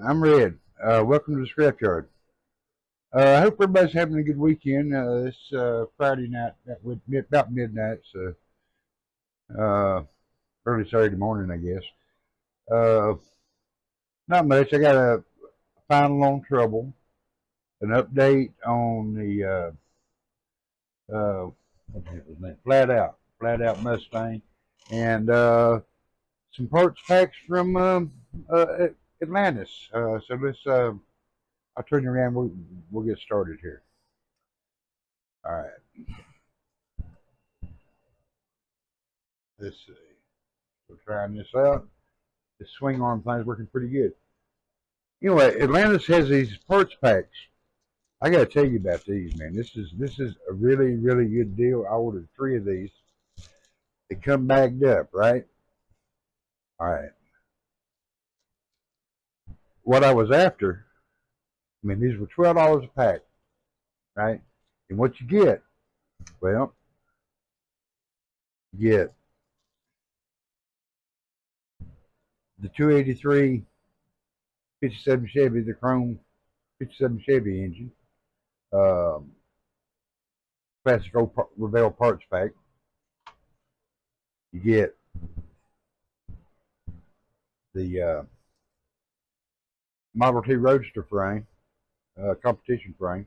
I'm Red. Welcome to the Scrapyard. I hope everybody's having a good weekend. It's Friday night, about midnight, so uh, early Saturday morning, I guess. Uh, Not much. I got a final on trouble, an update on the what the hell was his name? Flat Out Mustang, and some parts packs from Atlantis. So let's. I'll turn you around. We'll get started here. All right. Let's see. We're trying this out. This swing arm thing's working pretty good. Anyway, Atlantis has these parts packs. I got to tell you about these, man. This is a really good deal. I ordered 3 of these. They come bagged up, right? All right. What I was after, I mean, these were $12 a pack, right? And what you get, well, you get the 283 57 Chevy, the chrome 57 Chevy engine, um, classic old Revell parts pack. You get the Model T Roadster frame, competition frame.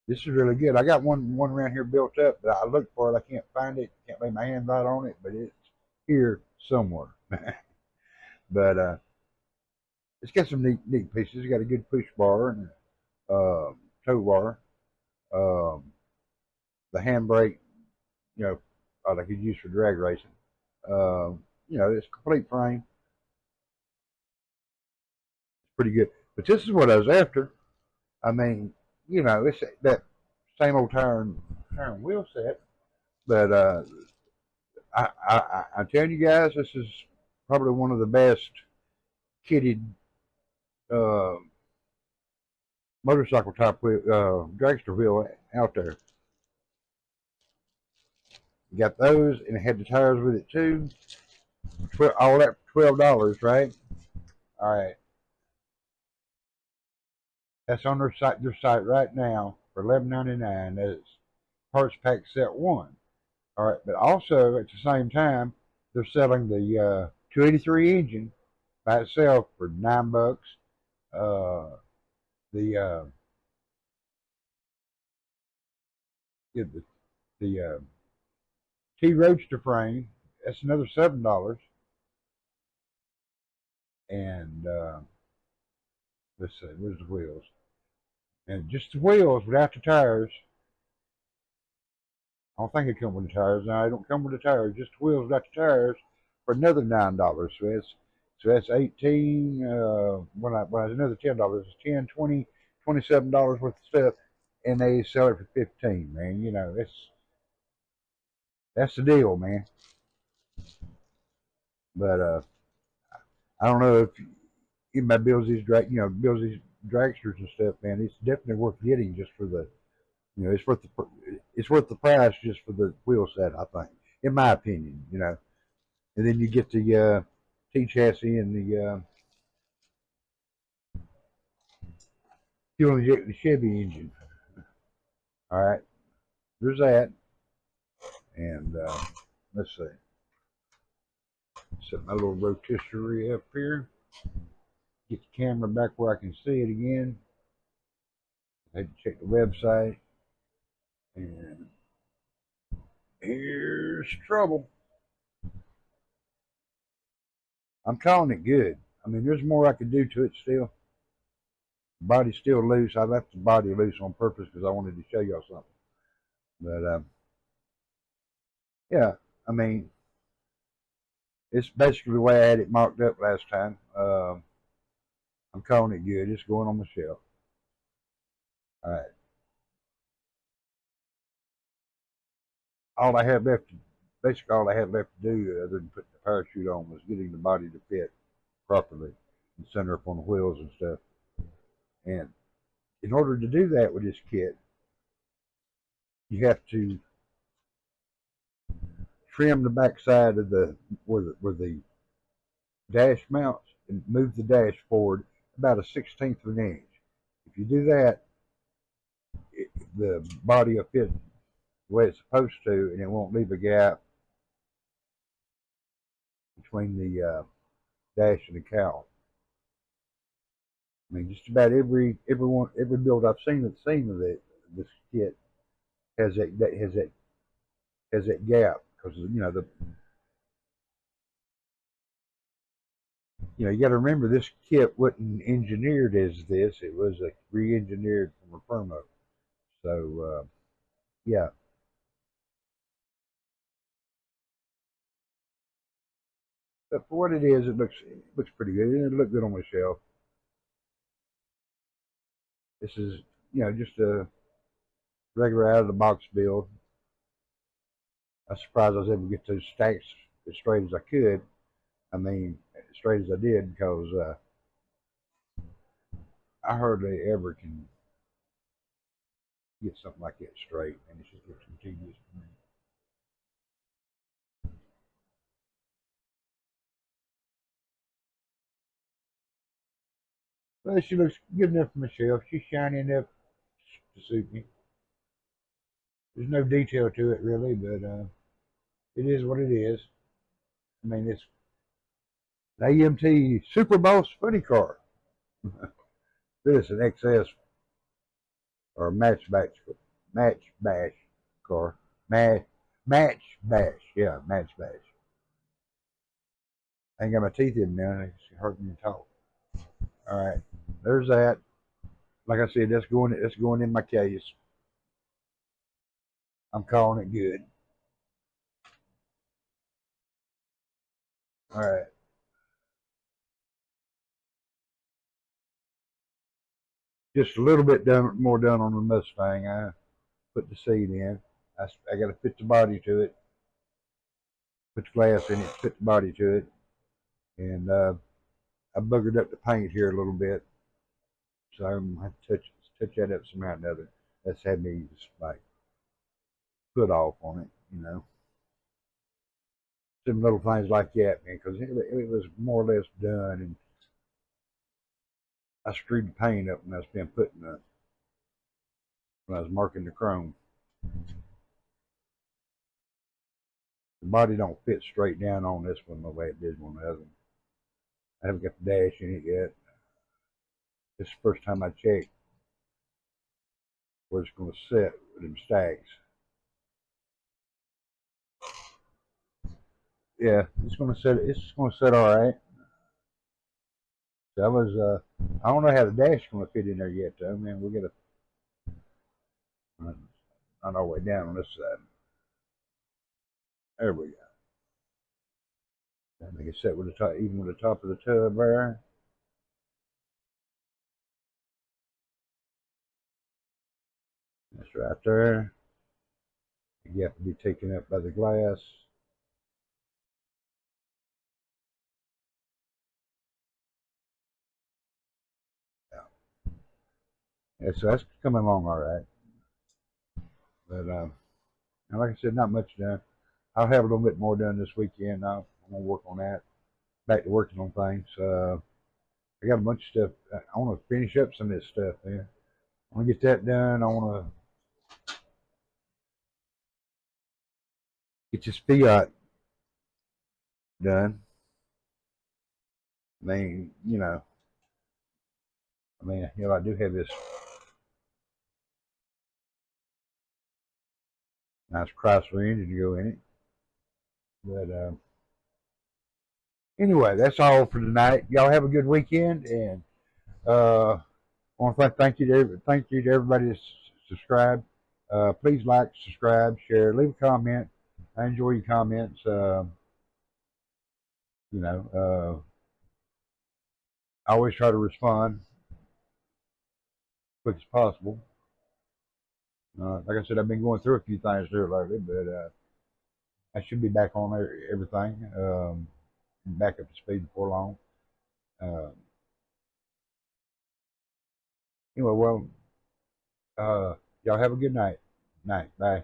This is really good. I got one around here built up, but I looked for it. I can't find it. Can't lay my hands out on it, but it's here somewhere. But it's got some neat pieces. It's got a good push bar and tow bar. Um, the handbrake, you know, like you use for drag racing. It's complete frame. It's pretty good. But this is what I was after. I mean, it's that same old tire and wheel set. But I'm telling you guys, this is probably one of the best kitted uh, motorcycle type dragster wheel out there. You got those, and it had the tires with it too. All that $12, right? All right, that's on their site right now for $11.99. That's parts pack set 1. All right, but also at the same time, they're selling the 283 engine by itself for $9. Uh, the yeah, the T Roadster frame, that's another $7. And let's see, where's the wheels? And just the wheels without the tires. I don't think it comes with the tires. No, it don't come with the tires. Just the wheels without the tires for another $9. So that's 18. When I another $10. It's 10, 20, $27 worth of stuff, and they sell it for 15. Man, that's the deal, man. But I don't know if anybody builds these dragsters and stuff, man. It's definitely worth getting just for the, it's worth the price just for the wheel set. I think, in my opinion, And then you get the T chassis and the fuel injected Chevy engine. All right, there's that, and let's see. Set my little rotisserie up here. Get the camera back where I can see it again. I had to check the website, and here's trouble. I'm calling it good. I mean, there's more I could do to it still. The body's still loose. I left the body loose on purpose because I wanted to show y'all something. But yeah, I mean, it's basically the way I had it marked up last time. I'm calling it good. It's going on the shelf. All right. All I had left, basically all I had left to do, other than putting the parachute on, was getting the body to fit properly and center up on the wheels and stuff. And in order to do that with this kit, you have to trim the back side of where the dash mounts. and move the dash forward about a 1/16 of an inch. If you do that, the body will fit the way it's supposed to, and it won't leave a gap between the dash and the cowl. I mean, just about every build I've seen of this kit has that gap, because you got to remember, this kit wasn't engineered as this; it was re-engineered from a promo. So yeah, but for what it is, it looks pretty good. It looked good on my shelf. This is just a regular out of the box build. I'm surprised I was able to get those stacks as straight as I could. I mean, as straight as I did, because I hardly ever can get something like that straight, and it just looks tedious to me. Well, she looks good enough for my shelf. She's shiny enough to suit me. There's no detail to it really, but it is what it is. I mean, it's an AMT Super Boss funny car. This is an XS or match bash car. Match bash. Yeah, match bash. I ain't got my teeth in now. It's hurting me to talk. All right, there's that. Like I said, that's going in my case. I'm calling it good. All right. Just a little bit more done on the Mustang. I put the seat in. I got to fit the body to it. Put the glass in it, fit the body to it, and I buggered up the paint here a little bit, so I'm gonna have to touch that up somehow or another. That's had me just like put off on it. Some little things like that, man, because it was more or less done, and I screwed the paint up when I was been putting when I was marking the chrome. The body don't fit straight down on this one the way it did on the other one. I haven't got the dash in it yet. This is the first time I checked where it's going to sit with them stacks. Yeah, it's going to set. It's going to set all right. That was. I don't know how the dash is going to fit in there yet, though. Man, we got to on our way down on this side. There we go. I think it's set with the top, even with the top of the tub there. That's right there. You have to be taken up by the glass. Yeah, so that's coming along all right. But and like I said, not much done. I'll have a little bit more done this weekend. I'm gonna work on that. Back to working on things. I got a bunch of stuff. I want to finish up some of this stuff, man. I want to get that done. I want to get this Fiat done. I mean, I do have this nice Chrysler engine to go in it. But anyway, that's all for tonight. Y'all have a good weekend, and I want to thank you to everybody that's subscribed. Please like, subscribe, share, leave a comment. I enjoy your comments. You know, I always try to respond as quick as possible. Like I said, I've been going through a few things here lately, but I should be back on everything, back up to speed before long. Uh, anyway, well, y'all have a good night. Night. Bye.